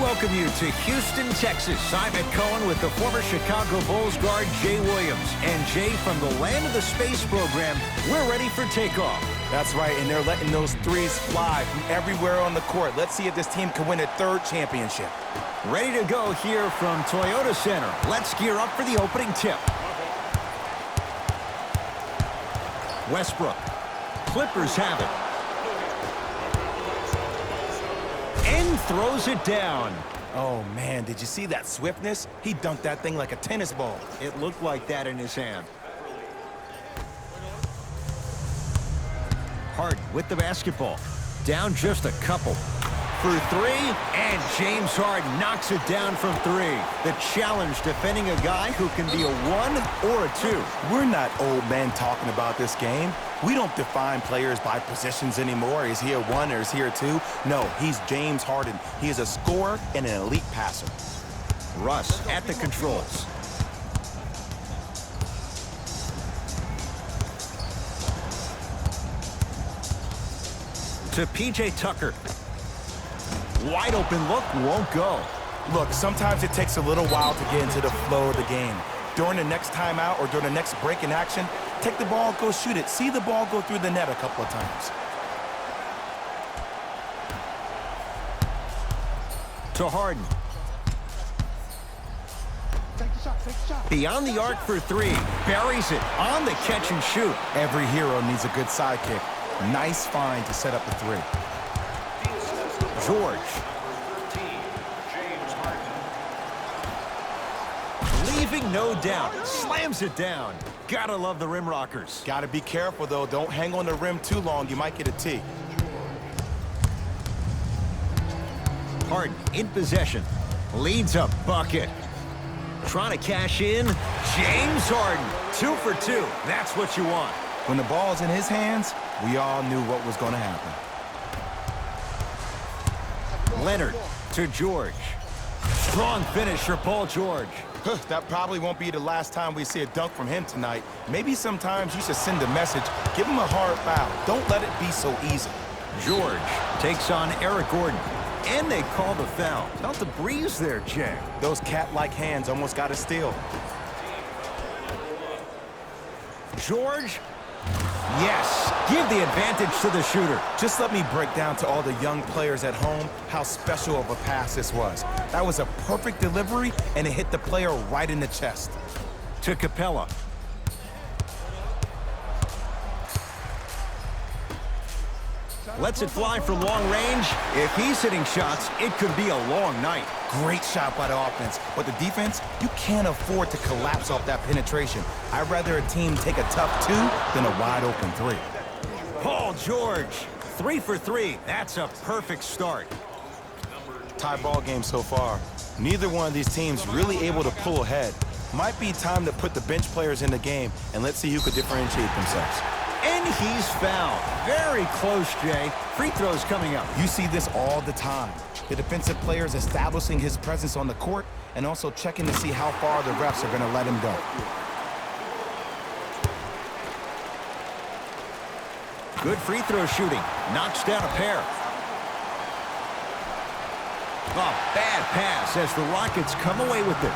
welcome you to Houston, Texas. I'm Ed Cohen with the former Chicago Bulls guard Jay Williams. And Jay, from the land of the space program, we're ready for takeoff. That's right, and they're letting those threes fly from everywhere on the court. Let's see if this team can win a third championship. Ready to go here from Toyota Center. Let's gear up for the opening tip. Westbrook. Clippers have it. And throws it down. Oh, man, did you see that swiftness? He dunked that thing like a tennis ball. It looked like that in his hand. Harden with the basketball. Down just a couple. For three, and James Harden knocks it down from three. The challenge defending a guy who can be a 1 or a 2. We're not old men talking about this game. We don't define players by positions anymore. Is he a 1 or is he a 2? No, he's James Harden. He is a scorer and an elite passer. Russ at the controls. To P.J. Tucker. Wide open look, won't go. Look, sometimes it takes a little while to get into the flow of the game. During the next timeout or during the next break in action, take the ball, go shoot it. See the ball go through the net a couple of times. To Harden. Beyond the arc for three. Buries it on the catch and shoot. Every hero needs a good sidekick. Nice find to set up the three. George. Leaving no doubt. Slams it down. Gotta love the rim rockers. Gotta be careful, though. Don't hang on the rim too long. You might get a tee. Harden in possession. Leads a bucket. Trying to cash in. James Harden. 2 for 2. That's what you want. When the ball's in his hands, we all knew what was going to happen. Leonard to George. Strong finish for Paul George. That probably won't be the last time we see a dunk from him tonight. Maybe sometimes you should send a message. Give him a hard foul. Don't let it be so easy. George takes on Eric Gordon. And they call the foul. Felt the breeze there, Jay. Those cat-like hands almost got a steal. George. Yes, give the advantage to the shooter. Just let me break down to all the young players at home how special of a pass this was. That was a perfect delivery, and it hit the player right in the chest. To Capella. Lets it fly for long range. If he's hitting shots, it could be a long night. Great shot by the offense, but the defense, you can't afford to collapse off that penetration. I'd rather a team take a tough 2 than a wide-open 3. Paul George, 3 for 3. That's a perfect start. Tie ball game so far. Neither one of these teams really able to pull ahead. Might be time to put the bench players in the game, and let's see who could differentiate themselves. And he's fouled. Very close, Jay. Free throws coming up. You see this all the time. The defensive players establishing his presence on the court and also checking to see how far the refs are going to let him go. Good free throw shooting. Knocks down a pair. A bad pass as the Rockets come away with it.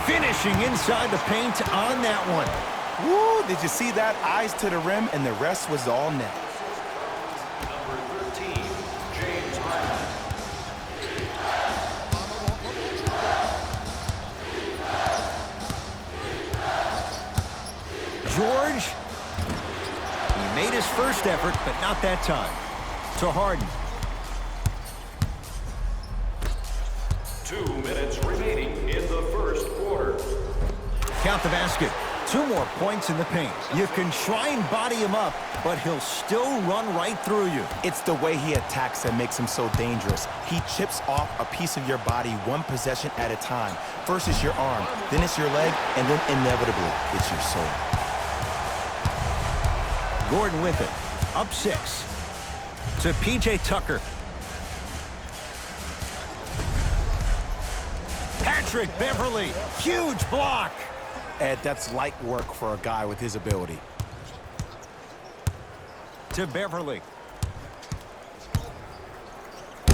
Finishing inside the paint on that one. Woo, did you see that? Eyes to the rim, and the rest was all net. Number 13, James Harden. George. He made his first effort, but not that time. To Harden. 2 minutes remaining in the first quarter. Count the basket. 2 more points in the paint. You can try and body him up, but he'll still run right through you. It's the way he attacks that makes him so dangerous. He chips off a piece of your body 1 possession at a time. First it's your arm, then it's your leg, and then inevitably it's your soul. Gordon with it. Up 6. To P.J. Tucker. Patrick Beverly. Huge block. Ed, that's light work for a guy with his ability. To Beverly.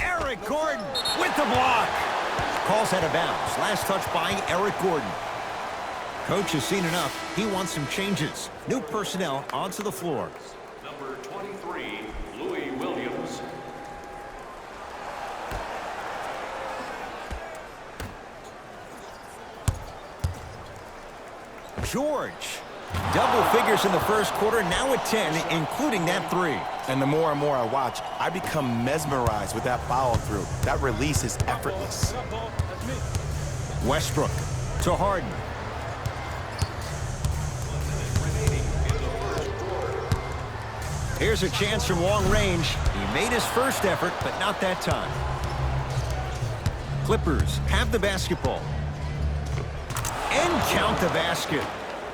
Eric Eric Gordon with the block. Calls out of bounds. Last touch by Eric Gordon. Coach has seen enough. He wants some changes. New personnel onto the floor. Number 23, Louis Williams. George. Double figures in the first quarter, now at 10, including that 3. And the more and more I watch, I become mesmerized with that follow-through. That release is effortless. Westbrook to Harden. Here's a chance from long range. He made his first effort, but not that time. Clippers have the basketball. And count the basket.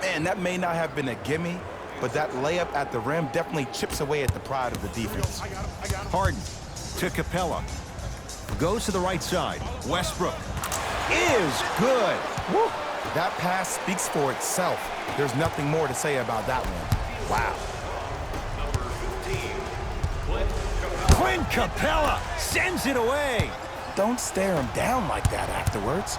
Man, that may not have been a gimme, but that layup at the rim definitely chips away at the pride of the defense. Harden to Capella. Goes to the right side. Westbrook is good. Woo. That pass speaks for itself. There's nothing more to say about that one. Wow. Number 15, Clint Capella. Clint Capella sends it away. Don't stare him down like that afterwards.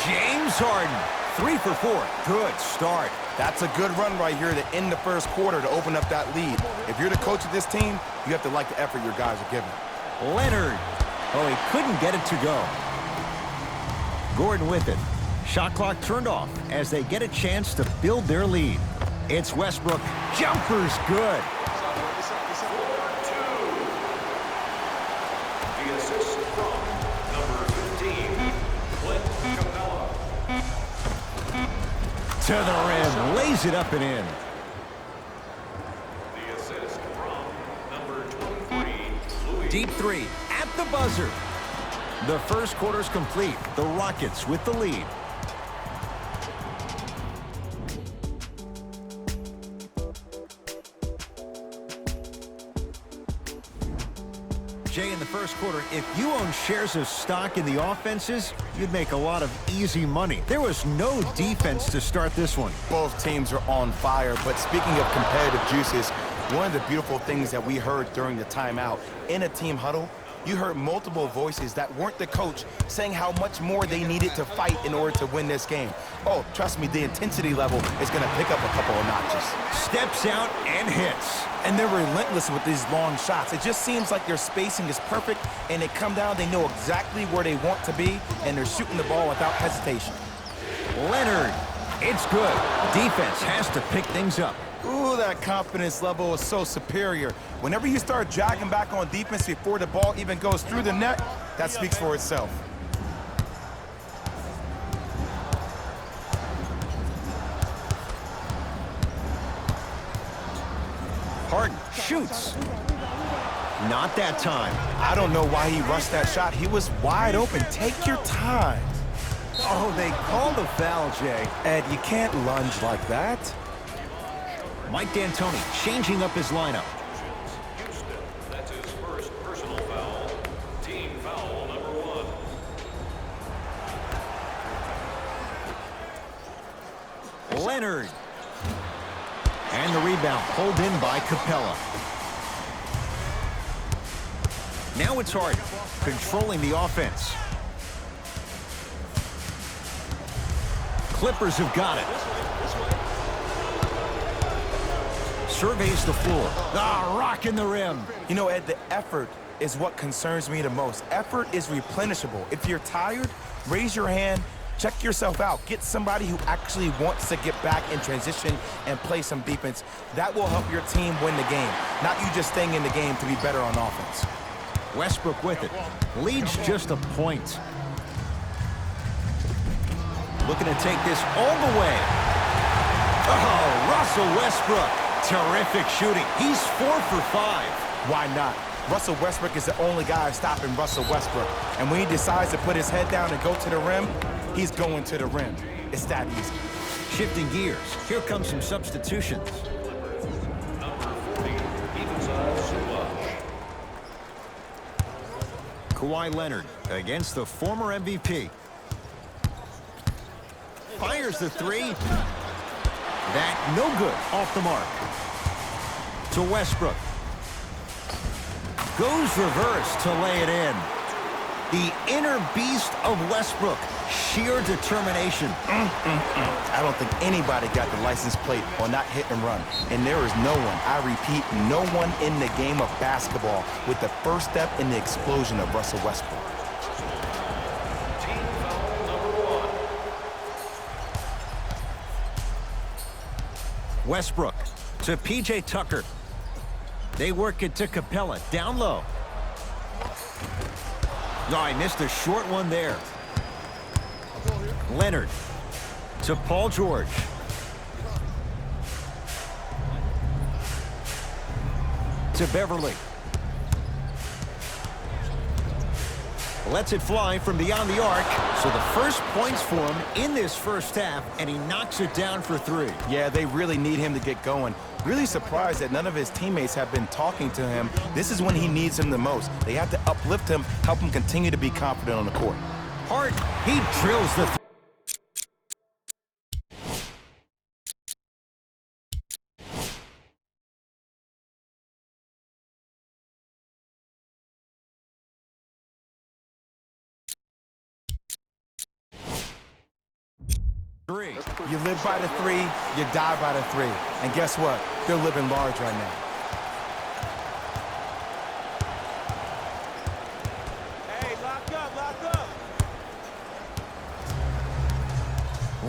James Harden, 3 for 4. Good start. That's a good run right here to end the first quarter to open up that lead. If you're the coach of this team, you have to like the effort your guys are giving. Leonard. Oh, he couldn't get it to go. Gordon with it. Shot clock turned off as they get a chance to build their lead. It's Westbrook. Jumper's good. The assist from number 15, Clint Capella. To the rim. Lays it up and in. The assist from number 23, Louis. Deep 3 at the buzzer. The first quarter's complete. The Rockets with the lead. Jay, in the first quarter, if you own shares of stock in the offenses, you'd make a lot of easy money. There was no defense to start this one. Both teams are on fire, but speaking of competitive juices, one of the beautiful things that we heard during the timeout in a team huddle, you heard multiple voices that weren't the coach saying how much more they needed to fight in order to win this game. Oh, trust me, the intensity level is going to pick up a couple of notches. Steps out and hits. And they're relentless with these long shots. It just seems like their spacing is perfect, and they come down, they know exactly where they want to be, and they're shooting the ball without hesitation. Leonard, it's good. Defense has to pick things up. Ooh, that confidence level is so superior. Whenever you start jogging back on defense before the ball even goes through the net, that speaks for itself. Harden shoots. Not that time. I don't know why he rushed that shot. He was wide open. Take your time. Oh, they called the foul, Jay. Ed, you can't lunge like that. Mike D'Antoni changing up his lineup. Houston, that's his first personal foul. Team foul number 1. Leonard. And the rebound pulled in by Capella. Now it's Harden, controlling the offense. Clippers have got it. Surveys the floor. Ah, rocking the rim. You know, Ed, the effort is what concerns me the most. Effort is replenishable. If you're tired, raise your hand, check yourself out. Get somebody who actually wants to get back in transition and play some defense. That will help your team win the game, not you just staying in the game to be better on offense. Westbrook with it. Leads just a point. Looking to take this all the way. Oh, Russell Westbrook. Terrific shooting. He's 4 for 5. Why not? Russell Westbrook is the only guy stopping Russell Westbrook. And when he decides to put his head down and go to the rim, he's going to the rim. It's that easy. Shifting gears. Here come some substitutions. Number 40, Ivica Zubac. Kawhi Leonard against the former MVP. Fires the 3. That no good, off the mark. To Westbrook. Goes reverse to lay it in. The inner beast of Westbrook. Sheer determination. I don't think anybody got the license plate on that hit and run. And there is no one, I repeat, no one in the game of basketball with the first step in the explosion of Russell Westbrook. Team foul number 1. Westbrook to P.J. Tucker. They work it to Capella, down low. No, I missed a short one there. Leonard to Paul George. To Beverly. Lets it fly from beyond the arc. So the first points for him in this first half, and he knocks it down for 3. Yeah, they really need him to get going. Really surprised that none of his teammates have been talking to him. This is when he needs him the most. They have to uplift him, help him continue to be confident on the court. Hart, he drills the 3. You live by the 3, you die by the 3. And guess what? They're living large right now. Hey, lock up.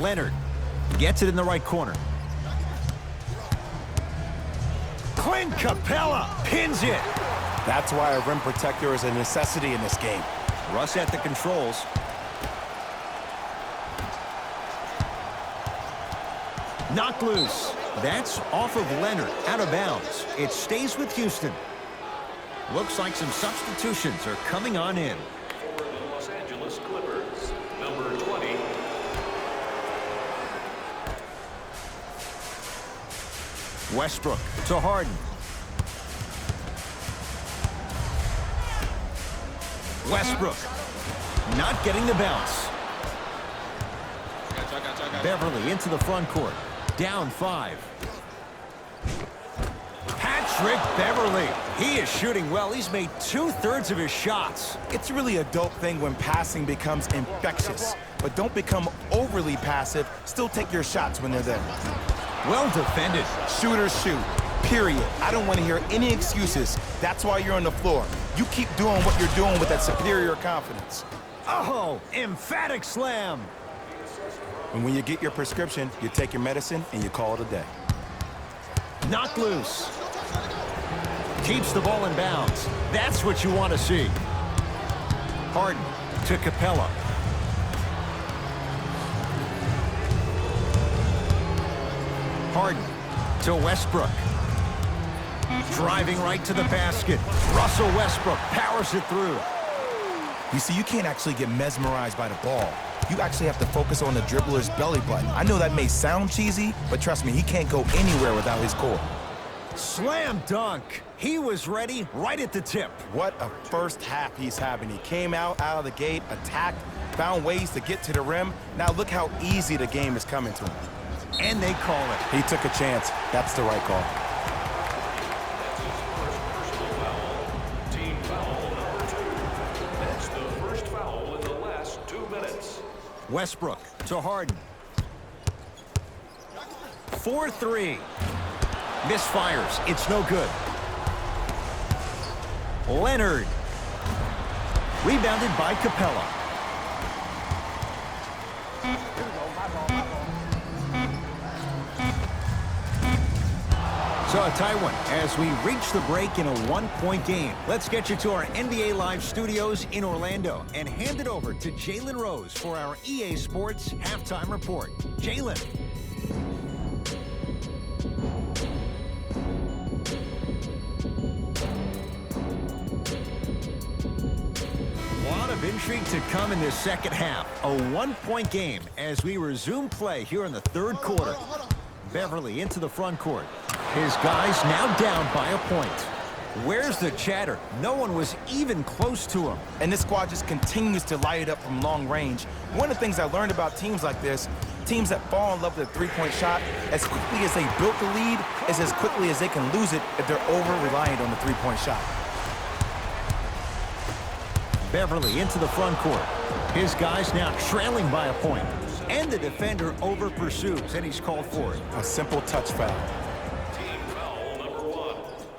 Leonard gets it in the right corner. Clint Capella pins it. That's why a rim protector is a necessity in this game. Russ at the controls. Knocked loose. That's off of Leonard, out of bounds. It stays with Houston. Looks like some substitutions are coming on in. For the Los Angeles Clippers, number 20. Westbrook to Harden. Westbrook not getting the bounce. Beverly into the front court. Down 5. Patrick Beverly. He is shooting well. He's made 2/3 of his shots. It's really a dope thing when passing becomes infectious. But don't become overly passive. Still take your shots when they're there. Well defended. Shooters shoot, period. I don't want to hear any excuses. That's why you're on the floor. You keep doing what you're doing with that superior confidence. Oh, emphatic slam. And when you get your prescription, you take your medicine and you call it a day. Knocked loose. Keeps the ball in bounds. That's what you want to see. Harden to Capella. Harden to Westbrook. Driving right to the basket. Russell Westbrook powers it through. You see, you can't actually get mesmerized by the ball. You actually have to focus on the dribbler's belly button. I know that may sound cheesy, but trust me, he can't go anywhere without his core. Slam dunk. He was ready right at the tip. What a first half he's having. He came out of the gate, attacked, found ways to get to the rim. Now look how easy the game is coming to him. And they call it. He took a chance. That's the right call. That's his first personal foul. Team foul number 2. That's the first foul in the last 2 minutes. Westbrook to Harden. 4-3. Misfires. It's no good. Leonard. Rebounded by Capella. So a tie one as we reach the break in a one-point game. Let's get you to our NBA Live studios in Orlando and hand it over to Jalen Rose for our EA Sports halftime report. Jalen. A lot of intrigue to come in this second half. A one-point game as we resume play here in the third quarter. Beverly into the front court. His guys now down by a point. Where's the chatter? No one was even close to him. And this squad just continues to light it up from long range. One of the things I learned about teams like this, Teams that fall in love with a three-point shot, as quickly as they built the lead, is as quickly as they can lose it if they're over-reliant on the three-point shot. Beverly into the front court. His guys now trailing by a point. And the defender over-pursues, and he's called for it. A simple touch foul. Team foul number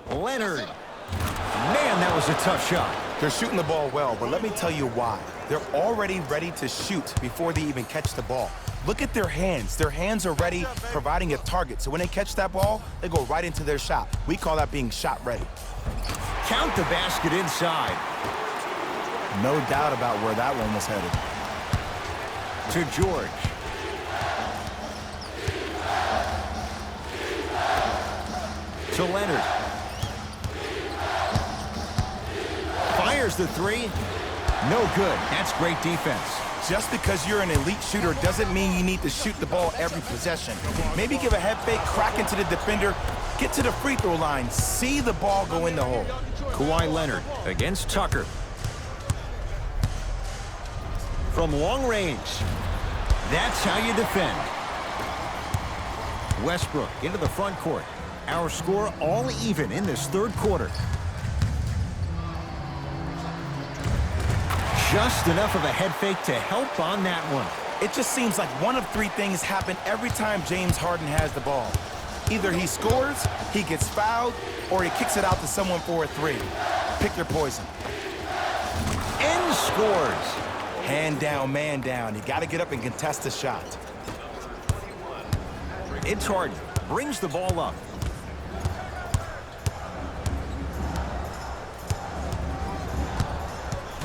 1. Leonard. Man, that was a tough shot. They're shooting the ball well, but let me tell you why. They're already ready to shoot before they even catch the ball. Look at their hands. Their hands are ready, providing a target. So when they catch that ball, they go right into their shot. We call that being shot ready. Count the basket inside. No doubt about where that one was headed. To George. To Leonard. Fires the three. No good. That's great defense. Just because you're an elite shooter doesn't mean you need to shoot the ball every possession. Maybe give a head fake, crack into the defender, get to the free throw line, see the ball go in the hole. Kawhi Leonard against Tucker. From long range. That's how you defend. Westbrook into the front court. Our score all even in this third quarter. Just enough of a head fake to help on that one. It just seems like one of three things happen every time James Harden has the ball. Either he scores, he gets fouled, or he kicks it out to someone for a three. Pick your poison. And scores. Hand down, man down. You got to get up and contest the shot. It's Harden. Brings the ball up.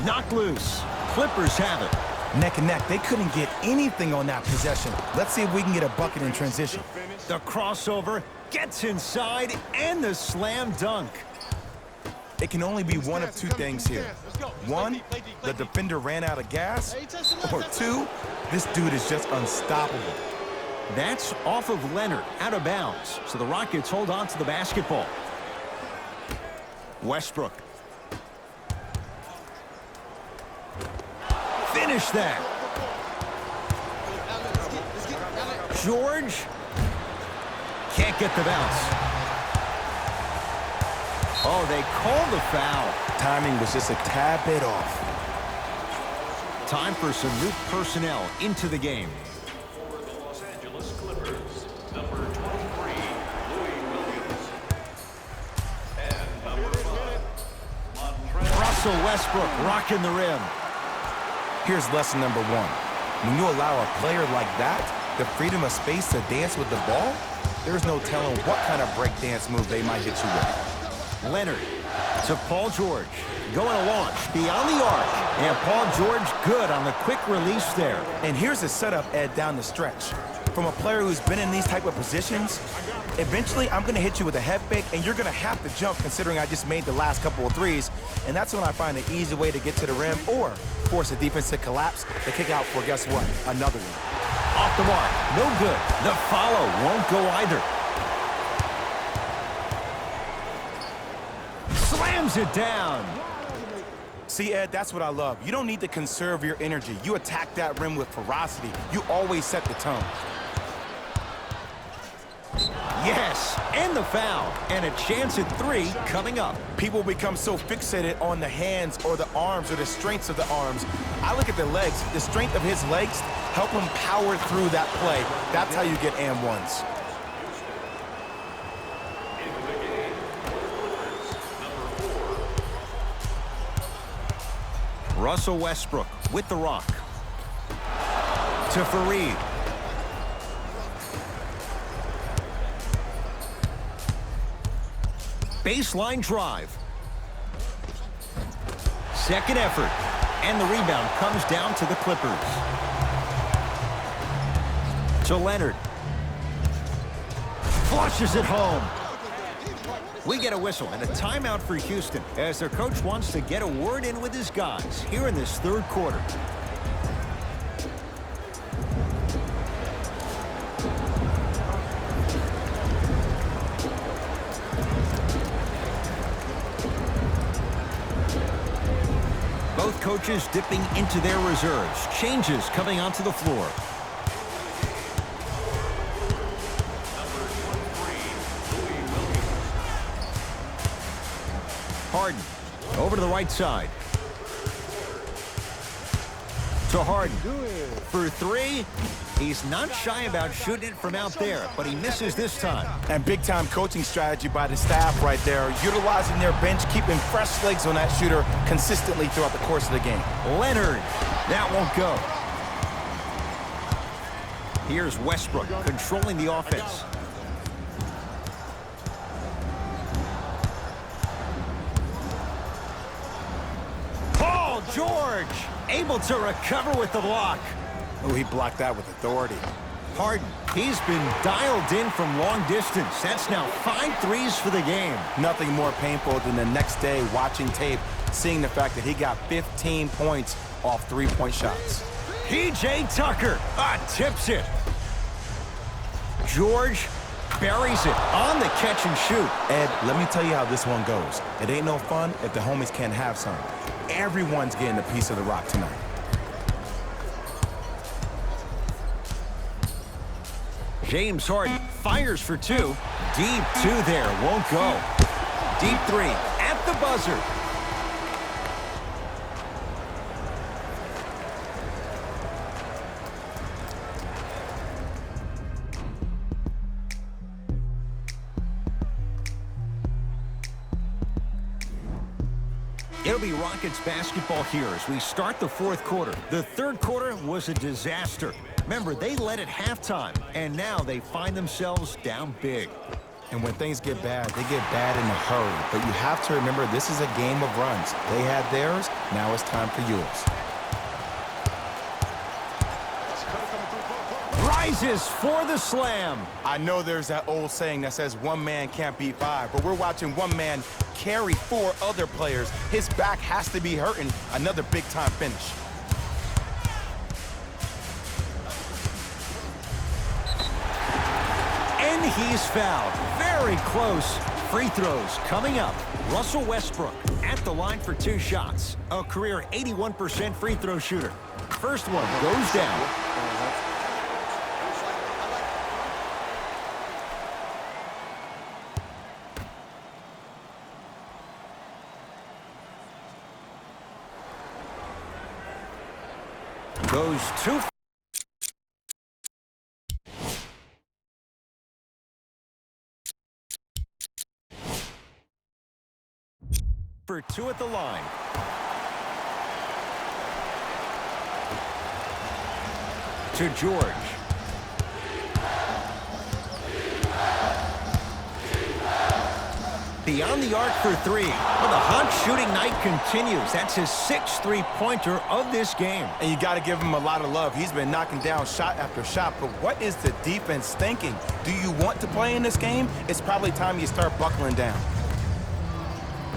Knocked loose. Clippers have it. Neck and neck. They couldn't get anything on that possession. Let's see if we can get a bucket in transition. The crossover gets inside and the slam dunk. It can only be one of two things here. One, the defender ran out of gas. Or two, this dude is just unstoppable. That's off of Leonard, out of bounds. So the Rockets hold on to the basketball. Westbrook. Finish that. George. Can't get the bounce. Oh, they call the foul. Timing was just a tad bit off. Time for some new personnel into the game. For the Los Angeles Clippers, number 23, Louis Williams. And number 5, Montrezl. Russell Westbrook rocking the rim. Here's lesson number one. When you allow a player like that the freedom of space to dance with the ball, there's no telling what kind of break dance move they might hit you with. Leonard to Paul George. Going to launch beyond the arc. And Paul George good on the quick release there. And here's the setup, Ed, down the stretch. From a player who's been in these type of positions, eventually I'm going to hit you with a head fake, and you're going to have to jump considering I just made the last couple of threes. And that's when I find an easy way to get to the rim or force the defense to collapse to kick out for, guess what, another one. Off the mark. No good. The follow won't go either. Slams it down. See, Ed, that's what I love. You don't need to conserve your energy. You attack that rim with ferocity. You always set the tone. Yes, and the foul. And a chance at three coming up. People become so fixated on the hands or the arms or the strengths of the arms. I look at the legs. The strength of his legs help him power through that play. That's how you get and ones. Russell Westbrook with the rock. To Fareed. Baseline drive. Second effort. And the rebound comes down to the Clippers. To Leonard. Flushes it home. We get a whistle and a timeout for Houston as their coach wants to get a word in with his guys here in this third quarter. Both coaches dipping into their reserves. Changes coming onto the floor. Harden over to the right side. To Harden for three. He's not shy about shooting it from out there, but he misses this time. And big-time coaching strategy by the staff right there, utilizing their bench, keeping fresh legs on that shooter consistently throughout the course of the game. Leonard, that won't go. Here's Westbrook controlling the offense. Paul George able to recover with the block. Oh, he blocked that with authority. Harden, he's been dialed in from long distance. That's now 5 threes for the game. Nothing more painful than the next day watching tape, seeing the fact that he got 15 points off three-point shots. P.J. Tucker tips it. George buries it on the catch and shoot. Ed, let me tell you how this one goes. It ain't no fun if the homies can't have some. Everyone's getting a piece of the rock tonight. James Harden fires for two. Deep two there, won't go. Deep three at the buzzer. It'll be Rockets basketball here as we start the fourth quarter. The third quarter was a disaster. Remember, they led at halftime, and now they find themselves down big. And when things get bad, they get bad in a hurry. But you have to remember, this is a game of runs. They had theirs, now it's time for yours. Rises for the slam. I know there's that old saying that says one man can't beat five, but we're watching one man carry 4 other players. His back has to be hurting. Another big-time finish. And he's fouled. Very close. Free throws coming up. Russell Westbrook at the line for 2 shots. A career 81% free throw shooter. First one goes down. Goes 2 for 2 at the line. To George. Beyond the arc for 3. Well, the hot shooting night continues. That's his 6th three-pointer of this game. And you got to give him a lot of love. He's been knocking down shot after shot. But what is the defense thinking? Do you want to play in this game? It's probably time you start buckling down.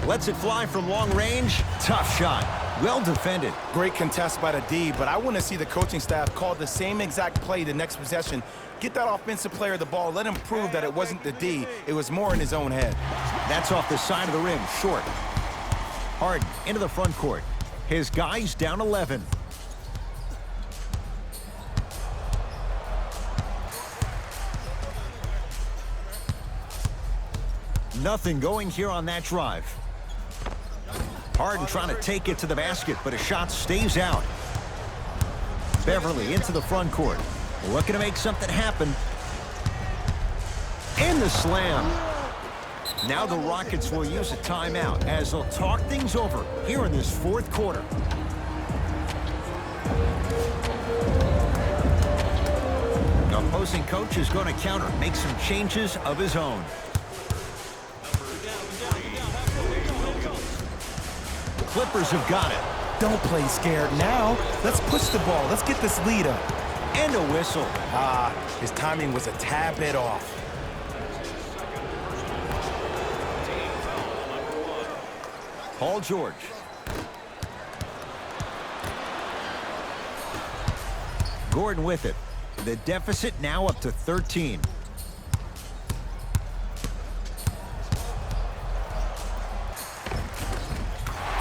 Lets it fly from long range. Tough shot. Well defended. Great contest by the D, but I want to see the coaching staff call the same exact play the next possession. Get that offensive player the ball. Let him prove that it wasn't the D. It was more in his own head. That's off the side of the rim. Short. Harden into the front court. His guys down 11. Nothing going here on that drive. Harden trying to take it to the basket, but a shot stays out. Beverly into the front court. Looking to make something happen. And the slam. Now the Rockets will use a timeout as they'll talk things over here in this fourth quarter. The opposing coach is going to counter, make some changes of his own. Clippers have got it. Don't play scared now. Let's push the ball. Let's get this lead up. And a whistle. His timing was a tad bit off. Paul George. Gordon with it. The deficit now up to 13.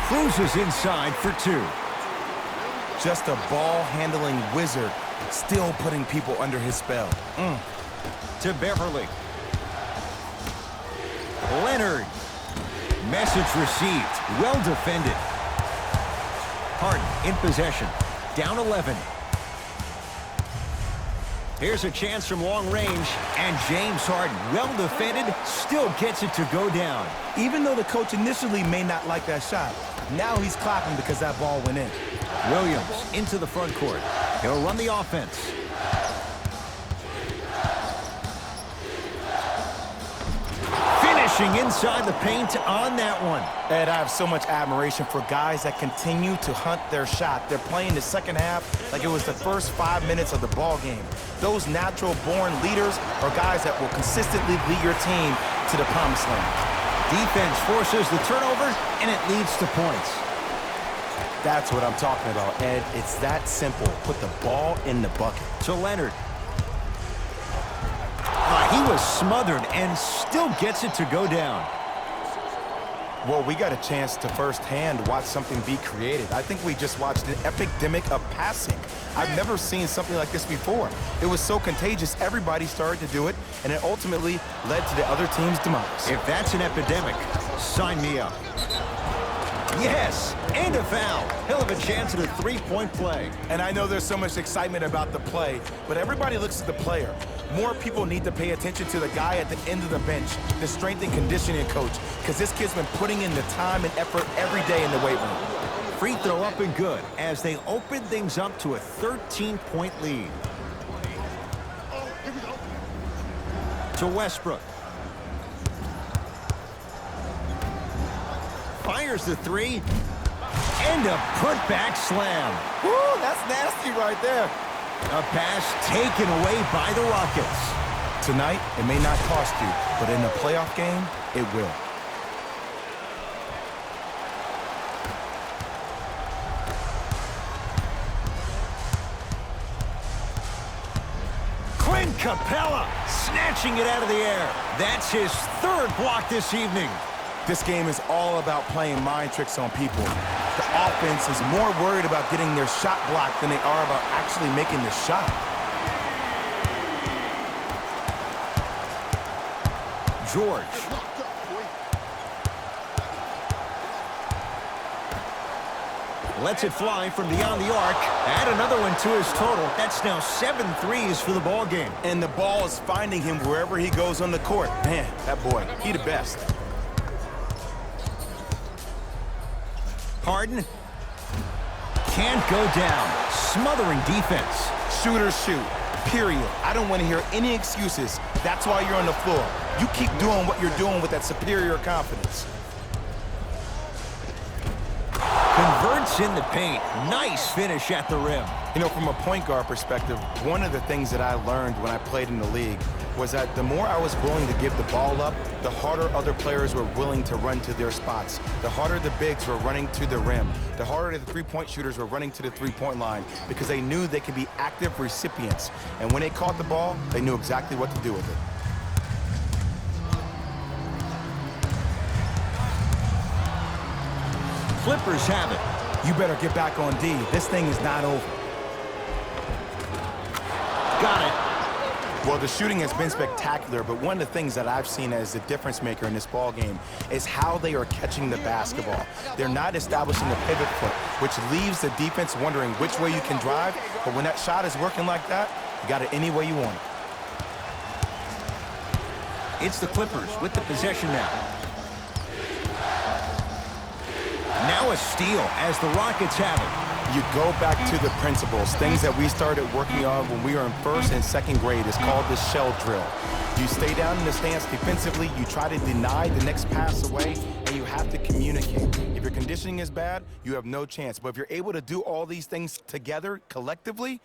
Cruises inside for 2. Just a ball-handling wizard, still putting people under his spell. To Beverly. Leonard. Message received. Well defended. Harden in possession. Down 11. Here's a chance from long range, and James Harden, well defended, still gets it to go down. Even though the coach initially may not like that shot, now he's clapping because that ball went in. Williams into the front court. He'll run the offense. Finishing inside the paint on that one. Ed, I have so much admiration for guys that continue to hunt their shot. They're playing the second half like it was the first 5 minutes of the ball game. Those natural-born leaders are guys that will consistently lead your team to the promised land. Defense forces the turnover, and it leads to points. That's what I'm talking about, Ed. It's that simple. Put the ball in the bucket. To Leonard. He was smothered and still gets it to go down. Well, we got a chance to firsthand watch something be created. I think we just watched an epidemic of passing. I've never seen something like this before. It was so contagious, everybody started to do it, and it ultimately led to the other team's demise. If that's an epidemic, sign me up. Yes, and a foul. Hell of a chance at a three-point play. And I know there's so much excitement about the play, but everybody looks at the player. More people need to pay attention to the guy at the end of the bench, the strength and conditioning coach, because this kid's been putting in the time and effort every day in the weight room. Free throw up and good as they open things up to a 13-point lead. To Westbrook. Fires the three. And a put-back slam. Woo, that's nasty right there. A pass taken away by the Rockets. Tonight, it may not cost you, but in a playoff game, it will. Clint Capella snatching it out of the air. That's his third block this evening. This game is all about playing mind tricks on people. The offense is more worried about getting their shot blocked than they are about actually making the shot. George. Lets it fly from beyond the arc. Add another one to his total. That's now 7 threes for the ball game. And the ball is finding him wherever he goes on the court. Man, that boy, he the best. Harden can't go down. Smothering defense. Shooters shoot, period. I don't want to hear any excuses. That's why you're on the floor. You keep doing what you're doing with that superior confidence. Converts in the paint. Nice finish at the rim. You know, from a point guard perspective, one of the things that I learned when I played in the league was that the more I was willing to give the ball up, the harder other players were willing to run to their spots. The harder the bigs were running to the rim. The harder the three-point shooters were running to the three-point line because they knew they could be active recipients. And when they caught the ball, they knew exactly what to do with it. Clippers have it. You better get back on D. This thing is not over. Got it. Well, the shooting has been spectacular, but one of the things that I've seen as the difference maker in this ball game is how they are catching the basketball. They're not establishing a pivot foot, which leaves the defense wondering which way you can drive, but when that shot is working like that, you got it any way you want it. It's the Clippers with the possession now. Now a steal as the Rockets have it. You go back to the principles, things that we started working on when we were in first and second grade. It's called the shell drill. You stay down in the stance defensively, you try to deny the next pass away, and you have to communicate. If your conditioning is bad, you have no chance. But if you're able to do all these things together, collectively,